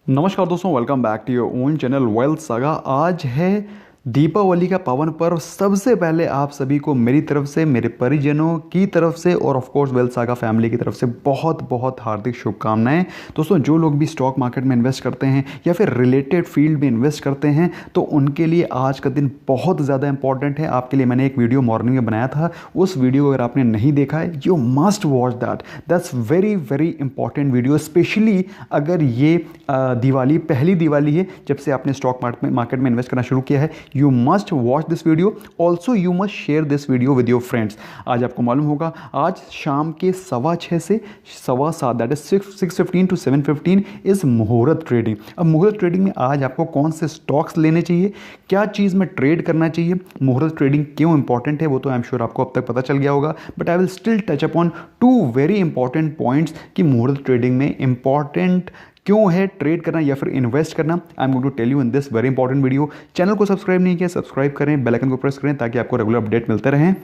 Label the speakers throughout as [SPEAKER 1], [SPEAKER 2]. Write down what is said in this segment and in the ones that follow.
[SPEAKER 1] नमस्कार दोस्तों, welcome back to your own channel wealth saga. आज है दीपावली का पावन पर्व। सबसे पहले आप सभी को मेरी तरफ से, मेरे परिजनों की तरफ से और of course wealth saga family की तरफ से बहुत बहुत हार्दिक शुभकामनाएं। दोस्तों, जो लोग भी स्टॉक मार्केट में इन्वेस्ट करते हैं या फिर रिलेटेड फील्ड में इन्वेस्ट करते हैं तो उनके लिए आज का दिन बहुत ज़्यादा इंपॉर्टेंट है। आपके लिए मैंने एक वीडियो मॉर्निंग में बनाया था, उस वीडियो को अगर आपने नहीं देखा है you must watch that's very very important video. Specially अगर ये पहली दिवाली है जब से आपने स्टॉक मार्केट में इन्वेस्ट करना शुरू किया है, you must watch this video. Also you must share this video with your friends. आज आपको मालूम होगा, आज शाम के 6:15 से 7:15 दैट इज 6:15 to 7:15 इज मुहूर्त ट्रेडिंग। अब मुहूर्त ट्रेडिंग में आज आपको कौन से स्टॉक्स लेने चाहिए, क्या चीज़ में ट्रेड करना चाहिए, मुहूर्त ट्रेडिंग क्यों इंपॉर्टेंट है, वो तो आई एम श्योर आपको अब तक पता चल गया होगा। But I will still touch upon 2 very important points कि मुहूर्त ट्रेडिंग में इंपॉर्टेंट क्यों है ट्रेड करना या फिर इन्वेस्ट करना। I am going to tell you in this very important video. Channel को सब्सक्राइब नहीं किया, सब्सक्राइब करें, बेल आइकन को प्रेस करें ताकि आपको रेगुलर अपडेट मिलते रहें।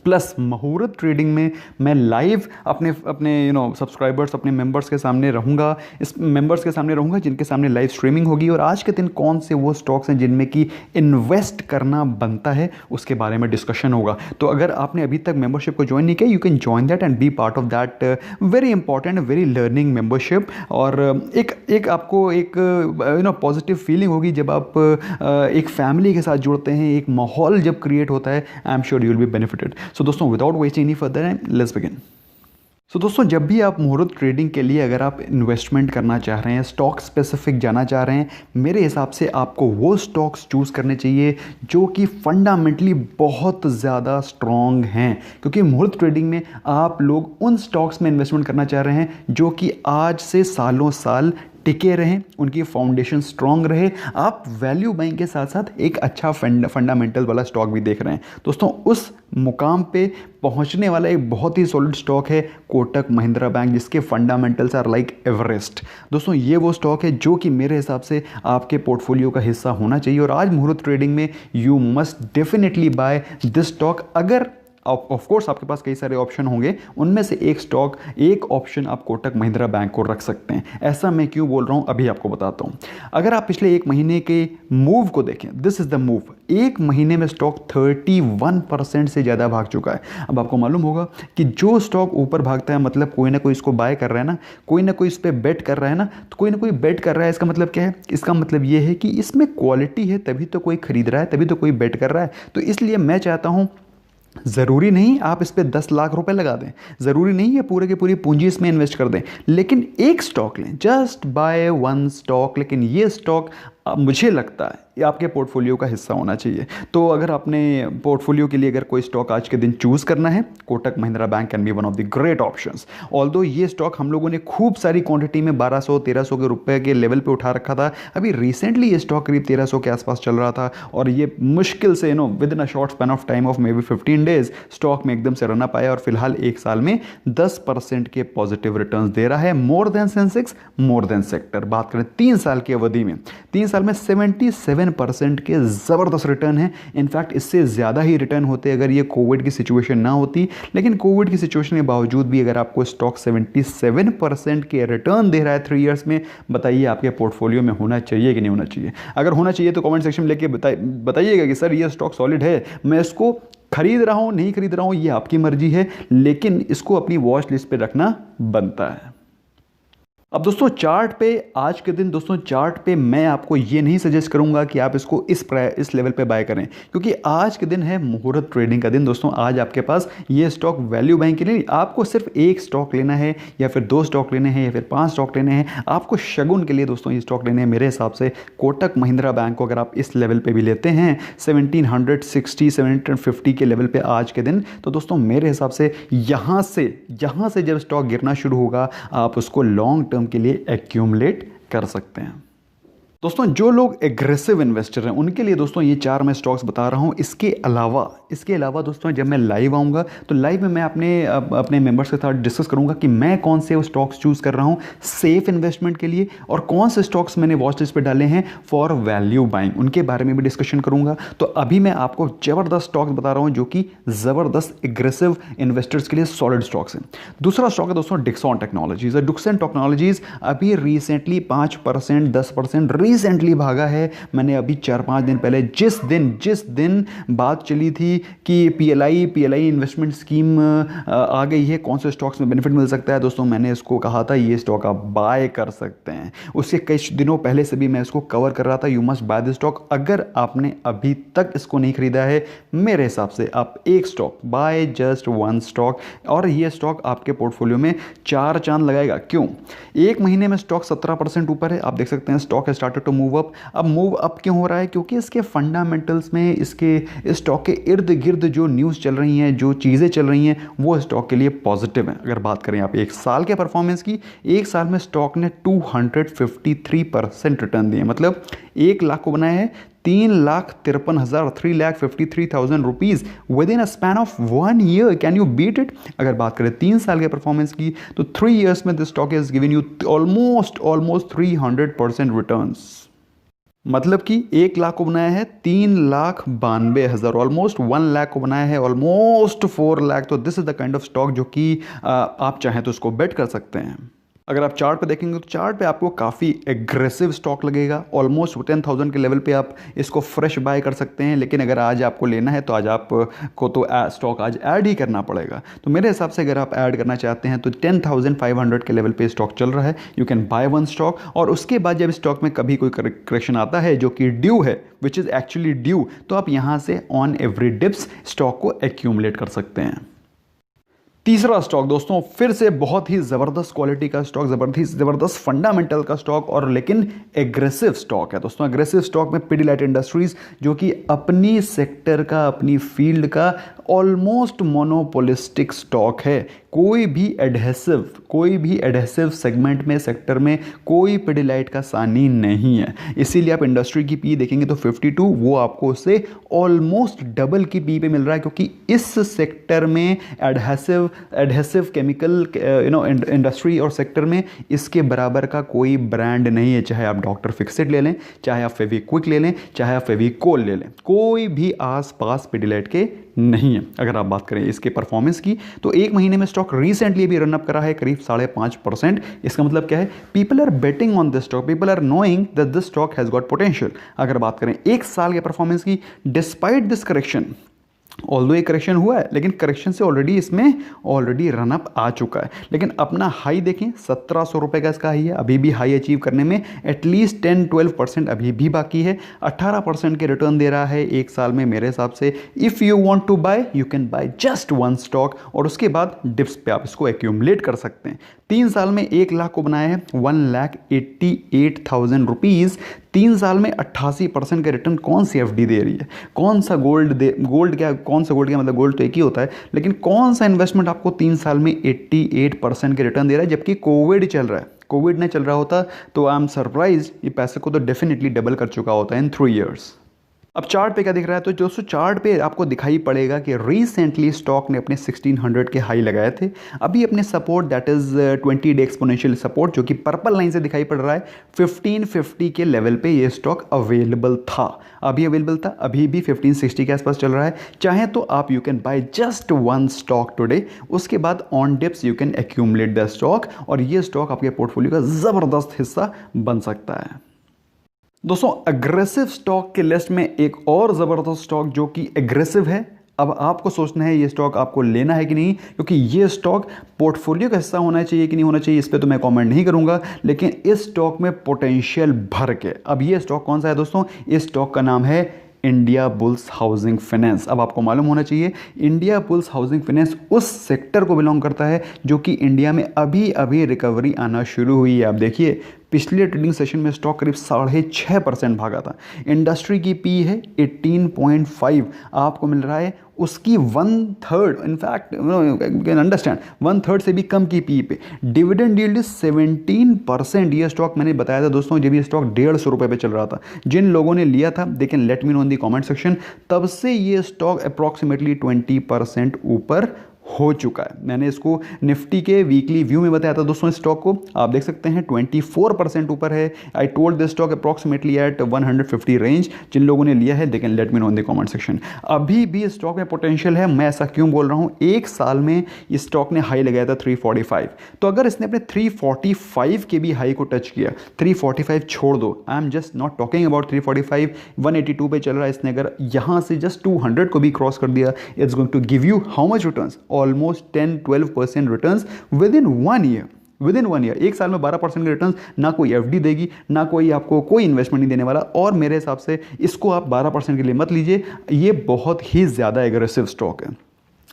[SPEAKER 1] प्लस मुहूर्त ट्रेडिंग में मैं लाइव अपने सब्सक्राइबर्स, अपने मेंबर्स के सामने रहूँगा, इस मेंबर्स के सामने रहूँगा जिनके सामने लाइव स्ट्रीमिंग होगी। और आज के दिन कौन से वो स्टॉक्स हैं जिनमें कि इन्वेस्ट करना बनता है, उसके बारे में डिस्कशन होगा। तो अगर आपने अभी तक मेंबरशिप को ज्वाइन नहीं किया, you can join that and be part of that very important very learning membership. और एक आपको एक पॉजिटिव फीलिंग होगी जब आप एक फैमिली के साथ जुड़ते हैं, एक माहौल जब क्रिएट होता है। I am sure you will be benefited. So दोस्तों, without wasting any further time, let's begin. So दोस्तों, जब भी आप मुहूर्त ट्रेडिंग के लिए अगर आप इन्वेस्टमेंट करना चाह रहे हैं, स्टॉक स्पेसिफिक जाना चाह रहे हैं, मेरे हिसाब से आपको वो स्टॉक्स चूज़ करने चाहिए जो कि फंडामेंटली बहुत ज़्यादा स्ट्रॉन्ग हैं। क्योंकि मुहूर्त ट्रेडिंग में आप लोग उन स्टॉक्स में इन्वेस्टमेंट करना चाह रहे हैं जो कि आज से सालों साल टिके रहें, उनकी फाउंडेशन स्ट्रांग रहे। आप वैल्यू बाइंग के साथ साथ एक अच्छा फंडामेंटल वाला स्टॉक भी देख रहे हैं। दोस्तों, उस मुकाम पे पहुंचने वाला एक बहुत ही सॉलिड स्टॉक है कोटक महिंद्रा बैंक, जिसके फंडामेंटल्स आर लाइक एवरेस्ट। दोस्तों, ये वो स्टॉक है जो कि मेरे हिसाब से आपके पोर्टफोलियो का हिस्सा होना चाहिए। और आज मुहूर्त ट्रेडिंग में you must definitely buy this stock. अगर ऑफ कोर्स आपके पास कई सारे ऑप्शन होंगे, उनमें से एक ऑप्शन आप कोटक महिंद्रा बैंक को रख सकते हैं। ऐसा मैं क्यों बोल रहा हूं अभी आपको बताता हूं। अगर आप पिछले एक महीने के मूव को देखें, दिस इज द मूव। एक महीने में स्टॉक 31% से ज़्यादा भाग चुका है। अब आपको मालूम होगा कि जो स्टॉक ऊपर भागता है मतलब कोई ना कोई इसको बाय कर रहा है ना, कोई ना कोई इस पर बेट कर रहा है ना। तो कोई ना कोई बेट कर रहा है, इसका मतलब क्या है? इसका मतलब ये है कि इसमें क्वालिटी है, तभी तो कोई खरीद रहा है, तभी तो कोई बेट कर रहा है। तो इसलिए मैं चाहता हूँ, ज़रूरी नहीं आप इस पे 10 लाख रुपए लगा दें, ज़रूरी नहीं है पूरे की पूरी पूंजी इसमें इन्वेस्ट कर दें, लेकिन एक स्टॉक लें, जस्ट बाय वन स्टॉक। लेकिन ये स्टॉक मुझे लगता है ये आपके पोर्टफोलियो का हिस्सा होना चाहिए। तो अगर आपने पोर्टफोलियो के लिए अगर कोई स्टॉक आज के दिन चूज़ करना है, Kotak Mahindra bank can be one of the great options. Although ये स्टॉक हम लोगों ने खूब सारी क्वांटिटी में 1200-1300 के रुपए के लेवल पे उठा रखा था। अभी रिसेंटली ये स्टॉक करीब 1300 के आसपास चल रहा था और ये मुश्किल से with in a short span of time of may be 15 days stock में एकदम से रन अप आया और फिलहाल एक साल में 10% के पॉजिटिव रिटर्न दे रहा है। More than Sensex, more than sector. बात करें 3 साल की अवधि में, 3 साल में 77% के ज़बरदस्त रिटर्न है। इनफैक्ट इससे ज़्यादा ही रिटर्न होते अगर ये कोविड की सिचुएशन ना होती। लेकिन कोविड की सिचुएशन के बावजूद भी अगर आपको स्टॉक 77% के रिटर्न दे रहा है 3 इयर्स में, बताइए आपके पोर्टफोलियो में होना चाहिए कि नहीं होना चाहिए? अगर होना चाहिए तो कमेंट सेक्शन में लेके बताइएगा कि सर ये स्टॉक सॉलिड है, मैं इसको खरीद रहा हूँ नहीं खरीद रहा हूँ ये आपकी मर्जी है, लेकिन इसको अपनी वॉच लिस्ट पे रखना बनता है। अब दोस्तों, चार्ट पे आज के दिन, दोस्तों चार्ट पे मैं आपको ये नहीं सजेस्ट करूंगा कि आप इसको इस लेवल पे बाय करें, क्योंकि आज के दिन है मुहूर्त ट्रेडिंग का दिन। दोस्तों, आज आपके पास ये स्टॉक वैल्यू बैंक के लिए आपको सिर्फ एक स्टॉक लेना है या फिर 2 स्टॉक लेने हैं या फिर 5 स्टॉक लेने हैं। आपको शगुन के लिए दोस्तों ये स्टॉक लेने हैं। मेरे हिसाब से कोटक महिंद्रा बैंक को अगर आप इस लेवल पे भी लेते हैं 1760 1750 के लेवल पे आज के दिन, तो दोस्तों मेरे हिसाब से यहाँ से जब स्टॉक गिरना शुरू होगा आप उसको लॉन्ग टर्म के लिए एक्यूमुलेट कर सकते हैं। दोस्तों जो लोग एग्रेसिव इन्वेस्टर हैं उनके लिए दोस्तों ये 4 मैं स्टॉक्स बता रहा हूँ। इसके अलावा दोस्तों जब मैं लाइव आऊँगा तो लाइव में मैं अपने मेंबर्स के साथ डिस्कस करूँगा कि मैं कौन से स्टॉक्स चूज़ कर रहा हूँ सेफ इन्वेस्टमेंट के लिए, और कौन से स्टॉक्स मैंने वॉच लिस्ट पर डाले हैं फॉर वैल्यू बाइंग, उनके बारे में भी डिस्कशन करूँगा। तो अभी मैं आपको ज़बरदस्त स्टॉक्स बता रहा हूँ जो कि ज़बरदस्त एग्रेसिव इन्वेस्टर्स के लिए सॉलिड स्टॉक्स हैं। दूसरा स्टॉक है दोस्तों डिक्सन टेक्नोलॉजीज। डिक्सन टेक्नोलॉजीज अभी रिसेंटली 5% 10% रिसेंटली भागा है। मैंने अभी 4-5 दिन पहले जिस दिन बात चली थी कि पीएलआई इन्वेस्टमेंट स्कीम आ गई है, कौन से स्टॉक्स में बेनिफिट मिल सकता है, दोस्तों मैंने इसको कहा था ये स्टॉक आप बाय कर सकते हैं। उसके कई दिनों पहले से भी मैं इसको कवर कर रहा था, you must buy this stock. अगर आपने अभी तक इसको नहीं खरीदा है, मेरे हिसाब से आप एक stock buy, just one stock, और ये स्टॉक आपके पोर्टफोलियो में 4 चांद लगाएगा। क्यों? एक महीने में स्टॉक 17% ऊपर है, आप देख सकते हैं स्टॉक है स्टार्टेड टू मूव अप। अब मूव अप क्यों हो रहा है? क्योंकि इसके फंडामेंटल्स में, इसके स्टॉक के इर्द गिर्द जो न्यूज़ चल रही हैं, जो चीज़ें चल रही हैं, वो स्टॉक के लिए पॉजिटिव हैं। अगर बात करें आप एक साल के परफॉर्मेंस की, एक साल में स्टॉक ने 253% रिटर्न दिए, मतलब 1 लाख को बनाया है 3,53,000 3,53,000 rupees within a span of 1 year. Can you beat it? अगर बात करें 3 साल के परफॉर्मेंस की, तो 3 ईयर्स में this stock is giving you almost 300% returns. मतलब कि 1 लाख को बनाया है 3,92,000, ऑलमोस्ट 1 लाख को बनाया है ऑलमोस्ट 4 लाख। तो this is the kind of stock जो कि आप चाहें तो उसको बेट कर सकते हैं। अगर आप चार्ट पे देखेंगे तो चार्ट पे आपको काफ़ी एग्रेसिव स्टॉक लगेगा, ऑलमोस्ट 10,000 के लेवल पे आप इसको फ्रेश बाय कर सकते हैं। लेकिन अगर आज आपको लेना है तो आज आपको तो स्टॉक आज ऐड ही करना पड़ेगा। तो मेरे हिसाब से अगर आप ऐड करना चाहते हैं तो 10,500 के लेवल पे स्टॉक चल रहा है, you can by one stock. और उसके बाद जब स्टॉक में कभी कोई करेक्शन आता है जो कि ड्यू है, विच इज़ एक्चुअली ड्यू, तो आप यहाँ से ऑन एवरी डिप्स स्टॉक को एक्यूमुलेट कर सकते हैं। तीसरा स्टॉक दोस्तों फिर से बहुत ही ज़बरदस्त क्वालिटी का स्टॉक, ज़बरदस्त फंडामेंटल का स्टॉक, और लेकिन एग्रेसिव स्टॉक है दोस्तों। एग्रेसिव स्टॉक में पिडिलाइट इंडस्ट्रीज, जो कि अपनी सेक्टर का, अपनी फील्ड का ऑलमोस्ट मोनोपोलिस्टिक स्टॉक है। कोई भी एडहेसिव सेगमेंट में, सेक्टर में कोई पिडिलाइट का सानी नहीं है। इसीलिए आप इंडस्ट्री की पी देखेंगे तो 52, वो आपको उससे ऑलमोस्ट डबल की पी पे मिल रहा है, क्योंकि इस सेक्टर में एडहेसिव केमिकल इंडस्ट्री और सेक्टर में इसके बराबर का कोई ब्रांड नहीं है। चाहे आप डॉक्टर फिक्सिट ले लें, चाहे आप फेविक्विक ले लें, चाहे आप फेविकोल ले लें, कोई भी आसपास पिडिलाइट के नहीं है। अगर आप बात करें इसके परफॉर्मेंस की, तो एक महीने में स्टॉक रिसेंटली भी रनअप करा है करीब 5.5%। इसका मतलब क्या है? People are betting on this stock, people are knowing that this stock has got potential. अगर बात करें एक साल के परफॉर्मेंस की, डिस्पाइट दिस करेक्शन, ऑल्दो ये करेक्शन हुआ है, लेकिन करेक्शन से ऑलरेडी रनअप आ चुका है। लेकिन अपना हाई देखें, 1,700 रुपये का इसका हाई है। अभी भी हाई अचीव करने में एटलीस्ट 10-12% अभी भी बाकी है। 18% के रिटर्न दे रहा है एक साल में। मेरे हिसाब से if you want to buy, you can buy just one stock, और उसके बाद डिप्स पे आप इसको एक्यूमुलेट कर सकते हैं। 3 साल में 1 लाख को बनाया है 1,88,000 रुपीज़। 3 साल में 88% का रिटर्न कौन सी एफडी दे रही है? कौन सा गोल्ड क्या, मतलब गोल्ड तो एक ही होता है, लेकिन कौन सा इन्वेस्टमेंट आपको 3 साल में 88% के रिटर्न दे रहा है, जबकि कोविड चल रहा है? कोविड नहीं चल रहा होता तो आई एम सरप्राइज, ये पैसे को तो डेफिनेटली डबल कर चुका होता है इन 3 ईयर्स। अब चार्ट पे क्या दिख रहा है? तो दोस्तों चार्ट पे आपको दिखाई पड़ेगा कि रिसेंटली स्टॉक ने अपने 1600 के हाई लगाए थे। अभी अपने support, that is 20 day exponential support, जो कि पर्पल लाइन से दिखाई पड़ रहा है, 1550 के लेवल पे ये स्टॉक अवेलेबल था। अभी भी 1560 के आसपास चल रहा है। चाहे तो आप you can buy just one stock today, उसके बाद on dips you can accumulate the stock, और ये स्टॉक आपके पोर्टफोलियो का ज़बरदस्त हिस्सा बन सकता है। दोस्तों एग्रेसिव स्टॉक के लिस्ट में एक और ज़बरदस्त स्टॉक जो कि एग्रेसिव है। अब आपको सोचना है ये स्टॉक आपको लेना है कि नहीं, क्योंकि ये स्टॉक पोर्टफोलियो का हिस्सा होना चाहिए कि नहीं होना चाहिए, इस पर तो मैं कमेंट नहीं करूंगा, लेकिन इस स्टॉक में पोटेंशियल भर के। अब ये स्टॉक कौन सा है दोस्तों? इस स्टॉक का नाम है इंडिया बुल्स हाउसिंग फाइनेंस। अब आपको मालूम होना चाहिए इंडिया बुल्स हाउसिंग फाइनेंस उस सेक्टर को बिलोंग करता है जो कि इंडिया में अभी अभी रिकवरी आना शुरू हुई है। आप देखिए पिछले ट्रेडिंग सेशन में स्टॉक करीब 6.5% भागा था। इंडस्ट्री की पी है 18.5, आपको मिल रहा है उसकी 1/3, इनफैक्ट यू कैन अंडरस्टैंड 1/3 से भी कम की पी पे। Dividend yield 17%। ये स्टॉक मैंने बताया था दोस्तों, जब ये स्टॉक 150 रुपये पे चल रहा था, जिन लोगों ने लिया था दे can let me know in the comment section, तब से ये स्टॉक अप्रॉक्सीमेटली 20% ऊपर हो चुका है। मैंने इसको निफ्टी के वीकली व्यू में बताया था दोस्तों, इस स्टॉक को आप देख सकते हैं 24% ऊपर है। I told this stock approximately at 150 range. जिन लोगों ने लिया है they can let me know in the comment section. अभी भी इस स्टॉक में पोटेंशियल है। मैं ऐसा क्यों बोल रहा हूँ, एक साल में इस स्टॉक ने हाई लगाया था 345, तो अगर इसने अपने 345 के भी हाई को टच किया, 345 छोड़ दो, I am just not talking about 345, 182 पे चल रहा है, इसने अगर यहाँ से जस्ट 200 को भी क्रॉस कर दिया, it's going to give you how much returns, almost 10-12% returns within 1 year. एक साल में 12% के रिटर्न्स ना कोई एफडी देगी, ना कोई आपको कोई इन्वेस्टमेंट नहीं देने वाला। और मेरे हिसाब से इसको आप 12% के लिए मत लीजिए, ये बहुत ही ज़्यादा एग्रेसिव स्टॉक है।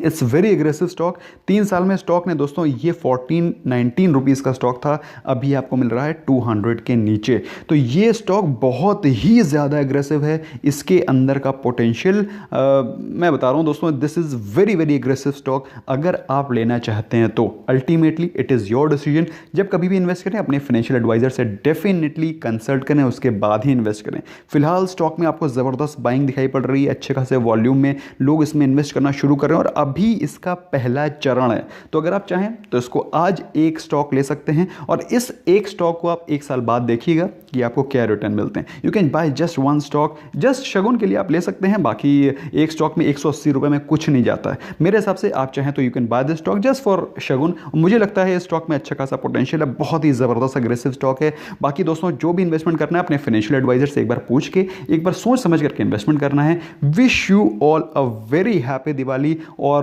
[SPEAKER 1] It's very aggressive stock. 3 साल में स्टॉक ने दोस्तों ये 14-19 रुपीज़ का स्टॉक था, अभी आपको मिल रहा है 200 के नीचे। तो ये स्टॉक बहुत ही ज़्यादा एग्रेसिव है। इसके अंदर का पोटेंशियल मैं बता रहा हूँ दोस्तों, this is very very aggressive stock. अगर आप लेना चाहते हैं तो ultimately it is your decision. जब कभी भी इन्वेस्ट करें अपने फाइनेंशियल एडवाइजर से डेफिनेटली कंसल्ट करें, उसके बाद ही इन्वेस्ट करें। फिलहाल स्टॉक में आपको ज़बरदस्त बाइंग दिखाई पड़ रही है, अच्छे खासे वॉल्यूम में लोग इसमें इन्वेस्ट करना शुरू कर रहे हैं और अभी इसका पहला चरण है। तो अगर आप चाहें तो इसको आज एक स्टॉक ले सकते हैं और इस एक स्टॉक को आप 1 साल बाद देखिएगा कि आपको क्या रिटर्न मिलते हैं। You can buy just 1 stock, just शगुन के लिए आप ले सकते हैं। बाकी एक स्टॉक में 180 रुपये में कुछ नहीं जाता है। मेरे हिसाब से आप चाहें तो you can buy this stock just for shagun. मुझे लगता है इस स्टॉक में अच्छा खासा पोटेंशियल है, बहुत ही ज़बरदस्त अग्रेसिव स्टॉक है। बाकी दोस्तों जो भी इन्वेस्टमेंट करना है अपने फाइनेंशियल एडवाइजर से एक बार पूछ के, एक बार सोच समझ करके इन्वेस्टमेंट करना है। Wish you all a very happy Diwali. और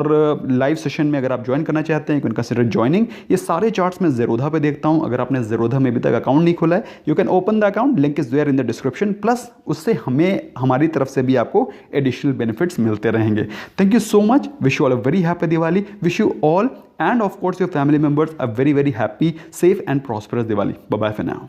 [SPEAKER 1] लाइव सेशन में अगर आप ज्वाइन करना चाहते हैं यू कैन कंसिडर ज्वाइनिंग। ये सारे चार्ट्स मैं ज़ेरोधा पे देखता हूं। अगर आपने ज़ेरोधा में अभी तक अकाउंट नहीं खोला है, you can open the account, link is there in the description. Plus उससे हमें हमारी तरफ से भी आपको एडिशनल बेनिफिट्स मिलते रहेंगे। Thank you so much. Wish you all a very happy Diwali. Wish you all and of course your family members a very very happy, safe and prosperous Diwali. Bye bye for now.